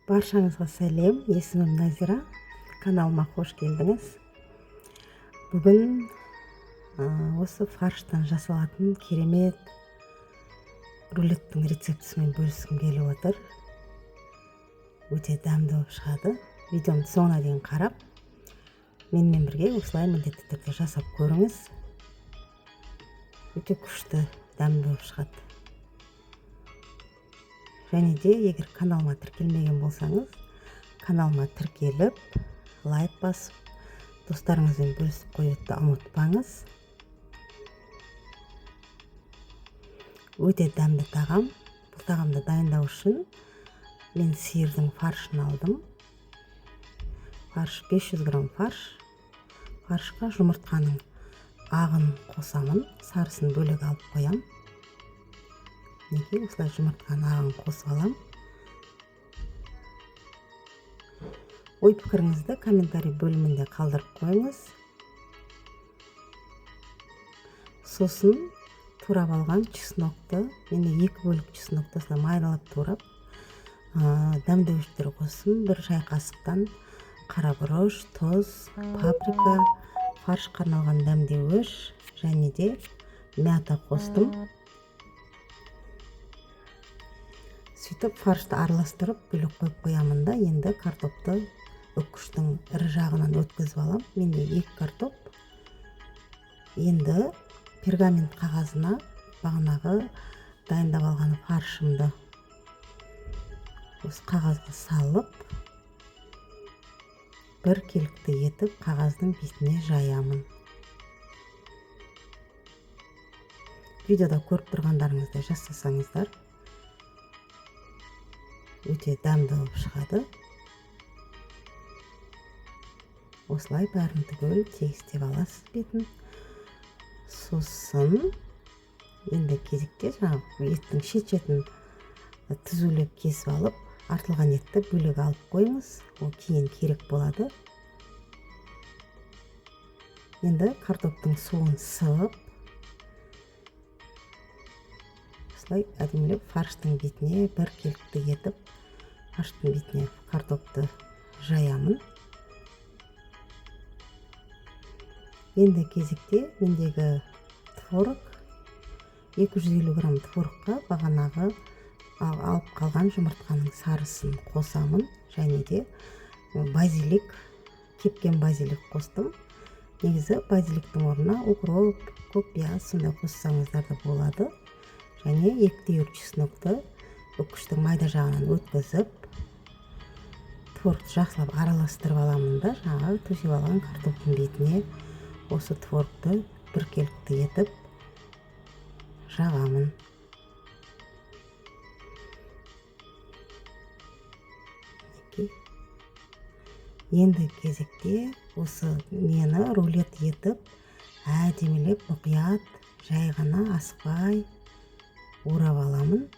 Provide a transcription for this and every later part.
Баршаңызға сәлем, есімім Назира, каналыма қош келдіңіз. Бүгін осы фарштан жасалатын керемет рулеттің рецептісімен бөліскім келіп отыр. Өте дәмді болып шығады. Видеомды соңына дейін қарап, менімен бірге осылай міндетті түрде жасап көріңіз. Өте күшті, дәмді болып шығады. Және де, егер каналыма тіркелмеген болсаңыз, каналыма тіркеліп, лайк басып, достарыңызбен бөлісіп қоюды ұмытпаңыз. Өте дәмді тағам. Бұл тағамды дайындау үшін мен сиырдың фаршын алдым. Фарш 500 грамм фарш. Фаршқа жұмыртқаның ағын қосамын, сарысын бөлек алып қоям. Неге осылай жұмыртқаның ағын қосып алам. Ой пікіріңізді комментарий бөлімінде қалдырып қойыңыз. Сосын турап алған чеснокты, менде 2 бөлік чеснокты осылай майдалап турап, дәмдеуіштер қостым. 1 шай қасықтан қарабұрыш, тұз, паприка, фаршқа арналған дәмдеуіш және де мята қостым. Сөйтіп фаршты араластырып бөлек қойып қоямын да, енді картопты үккіштің ірі жағынан өткізіп алам. Менде 2 картоп. Енді пергамент қағазына бағанағы дайындап алған фаршымды осы қағазға салып, бір келікті етіп қағаздың бетіне жаямын. Видеода көріп тұрғандарыңыздай жасасаңыздар өте дәмді болып шығады. Осылай бәрін түгел тегістеп аласыз бетін. Сосын енді кезекте жаңағы еттің шет-шетін түзулеп кесіп алып, артылған етті бөлек алып қойыңыз. Ол кейін керек болады. Енді картоптың суын сығып, осылай әдемілеп фарштың бетіне бір келікті етіп, фарштың бетіне картопты жаямын. Енді кезекте мендегі творог, 250 грамм творогқа бағанағы алып қалған жұмыртқаның сарысын қосамын. Және де базилик, кепкен базилик қостым. Негізі базиликтің орнына укроп, көк пияз сондай қоссаңыздар да болады. Және 2 түйір чеснокты үккіштің майда жағынан өткізіп, творогты жақсылап араластырып аламын да, жаңағы төсеп алған картоптың бетіне осы творогты бір келікті етіп жағамын. Енді кезекте осы мені рулет етіп, әдемілеп мұқият, жай ғана асықпай орап аламын.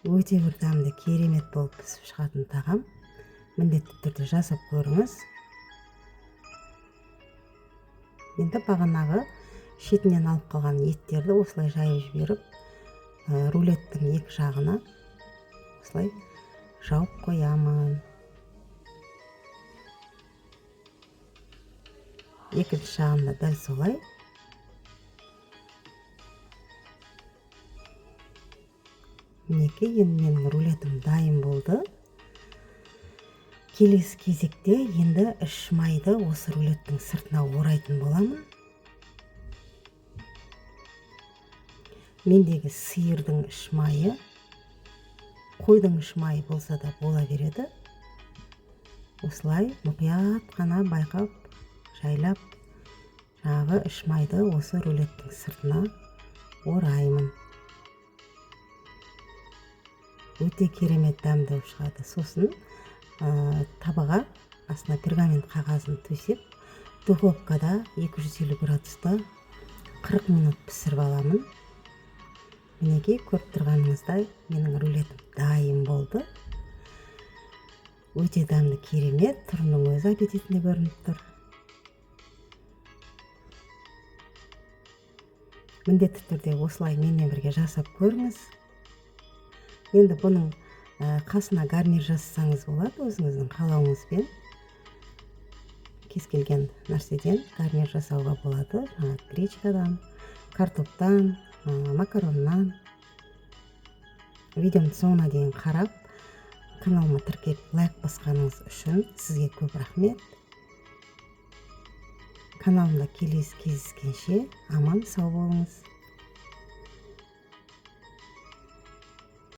Өте бір дәмді, керемет болып пісіп шығатын тағам. Міндетті түрде жасап көріңіз. Енді бағанағы шетінен алып қалған еттерді осылай жайып жіберіп, рулеттің екі жағына осылай жауып қоямын. Екінші жағында дәл солай. Мінекей, енді менің рулетім дайын болды. Келесі кезекте енді іш майды осы рулеттің сыртына орайтын боламын. Мендегі сиырдың іш майы, қойдың іш майы болса да бола береді. Осылай мұқият қана байқап, жайлап, жаңағы іш майды осы рулеттің сыртына ораймын. Өте керемет дәмді болып шығады. Сосын табаға астына пергамент қағазын төсеп, духовкада 250 градуста 40 минут пісіріп аламын. Мінекей, көріп тұрғаныңыздай менің рулетім дайын болды. Өте дәмді, керемет, түрінің өзі аппетитіне көрініп тұр. Міндетті түрде осылай менімен бірге жасап көріңіз. Енді бұның қасына гарнир жасасаңыз болады, өзіңіздің қалауыңызбен. Кез келген нәрседен гарнир жасауға болады. Гречкадан, картоптан, макароннан. Видеомды соңына дейін қарап, каналыма тіркеліп лайк басқаныңыз үшін сізге көп рахмет. Каналымда келесі кездескенше аман сау болыңыз.